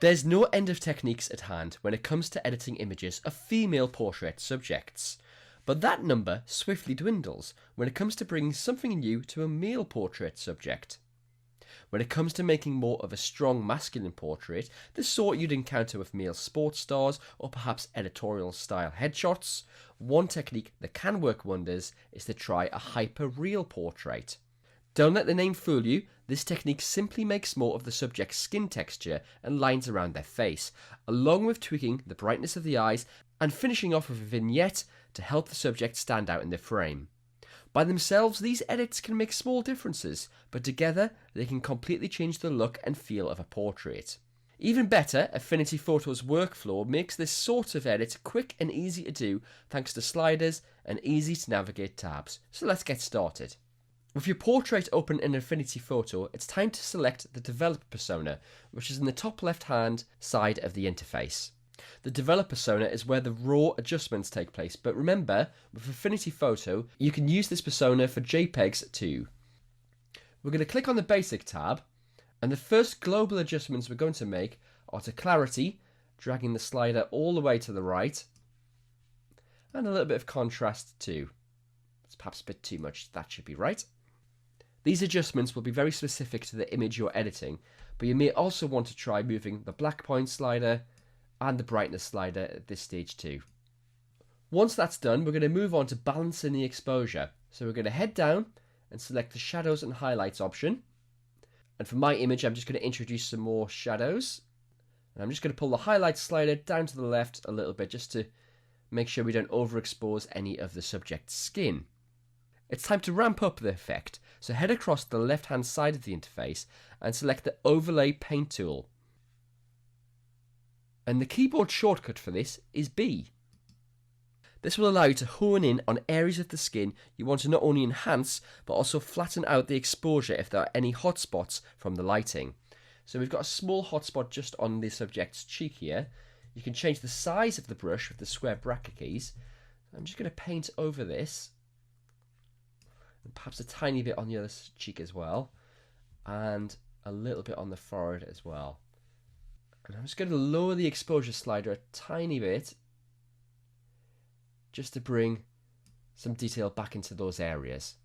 There's no end of techniques at hand when it comes to editing images of female portrait subjects, but that number swiftly dwindles when it comes to bringing something new to a male portrait subject. When it comes to making more of a strong masculine portrait, the sort you'd encounter with male sports stars or perhaps editorial style headshots, one technique that can work wonders is to try a hyper-real portrait. Don't let the name fool you, this technique simply makes more of the subject's skin texture and lines around their face, along with tweaking the brightness of the eyes and finishing off with a vignette to help the subject stand out in the frame. By themselves, these edits can make small differences, but together they can completely change the look and feel of a portrait. Even better, Affinity Photo's workflow makes this sort of edit quick and easy to do thanks to sliders and easy to navigate tabs. So let's get started. With your portrait open in Affinity Photo, it's time to select the developer persona, which is in the top left hand side of the interface. The developer persona is where the raw adjustments take place, but remember, with Affinity Photo, you can use this persona for JPEGs too. We're going to click on the Basic tab, and the first global adjustments we're going to make are to clarity, dragging the slider all the way to the right, and a little bit of contrast too. It's perhaps a bit too much, that should be right. These adjustments will be very specific to the image you're editing, but you may also want to try moving the black point slider and the brightness slider at this stage too. Once that's done, we're going to move on to balancing the exposure. So we're going to head down and select the shadows and highlights option. And for my image, I'm just going to introduce some more shadows. And I'm just going to pull the highlight slider down to the left a little bit just to make sure we don't overexpose any of the subject's skin. It's time to ramp up the effect, so head across the left hand side of the interface and select the Overlay Paint tool. And the keyboard shortcut for this is B. This will allow you to hone in on areas of the skin you want to not only enhance but also flatten out the exposure if there are any hotspots from the lighting. So we've got a small hotspot just on the subject's cheek here. You can change the size of the brush with the square bracket keys. I'm just going to paint over this. And perhaps a tiny bit on the other cheek as well, and a little bit on the forehead as well. And I'm just going to lower the exposure slider a tiny bit just to bring some detail back into those areas.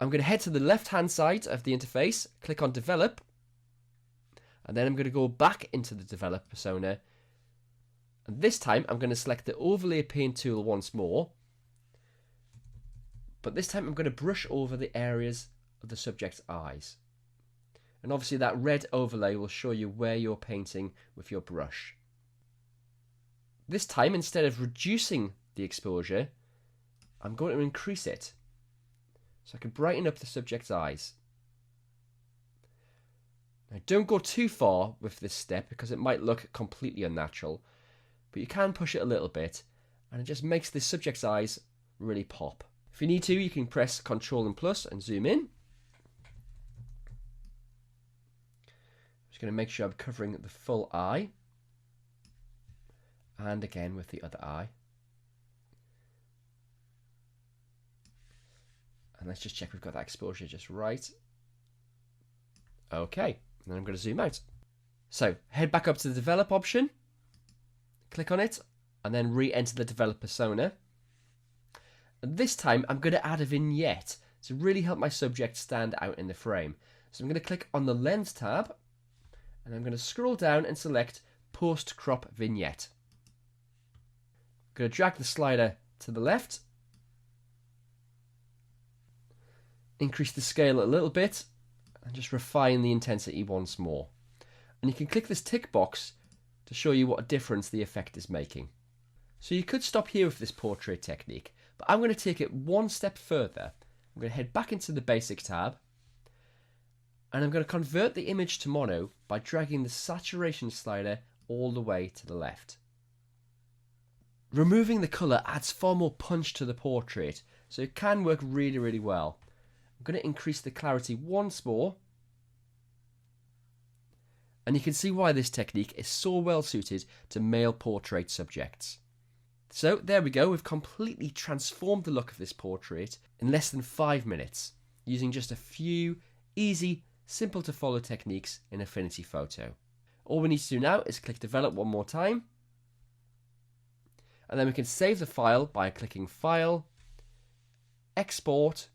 I'm going to head to the left hand side of the interface, click on Develop, and then I'm going to go back into the Develop persona, and this time I'm going to select the Overlay Paint tool once more. But this time I'm going to brush over the areas of the subject's eyes. And obviously that red overlay will show you where you're painting with your brush. This time, instead of reducing the exposure, I'm going to increase it. So I can brighten up the subject's eyes. Now don't go too far with this step because it might look completely unnatural. But you can push it a little bit and it just makes the subject's eyes really pop. If you need to, you can press Ctrl and plus and zoom in. I'm just going to make sure I'm covering the full eye. And again with the other eye. And let's just check we've got that exposure just right. Okay, and then I'm going to zoom out. So head back up to the Develop option. Click on it and then re-enter the Develop persona. And this time I'm going to add a vignette to really help my subject stand out in the frame. So I'm going to click on the Lens tab and I'm going to scroll down and select Post Crop Vignette. I'm going to drag the slider to the left, increase the scale a little bit and just refine the intensity once more. And you can click this tick box to show you what a difference the effect is making. So you could stop here with this portrait technique, but I'm going to take it one step further. I'm going to head back into the Basic tab and I'm going to convert the image to mono by dragging the saturation slider all the way to the left. Removing the colour adds far more punch to the portrait, so it can work really, really well. I'm going to increase the clarity once more. And you can see why this technique is so well suited to male portrait subjects. So there we go, we've completely transformed the look of this portrait in less than 5 minutes, using just a few easy, simple to follow techniques in Affinity Photo. All we need to do now is click develop one more time. And then we can save the file by clicking File, Export,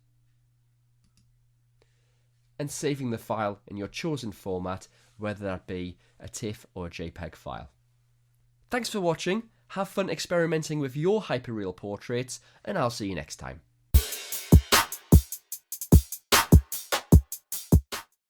and saving the file in your chosen format, whether that be a TIFF or a JPEG file. Thanks for watching, have fun experimenting with your hyperreal portraits, and I'll see you next time.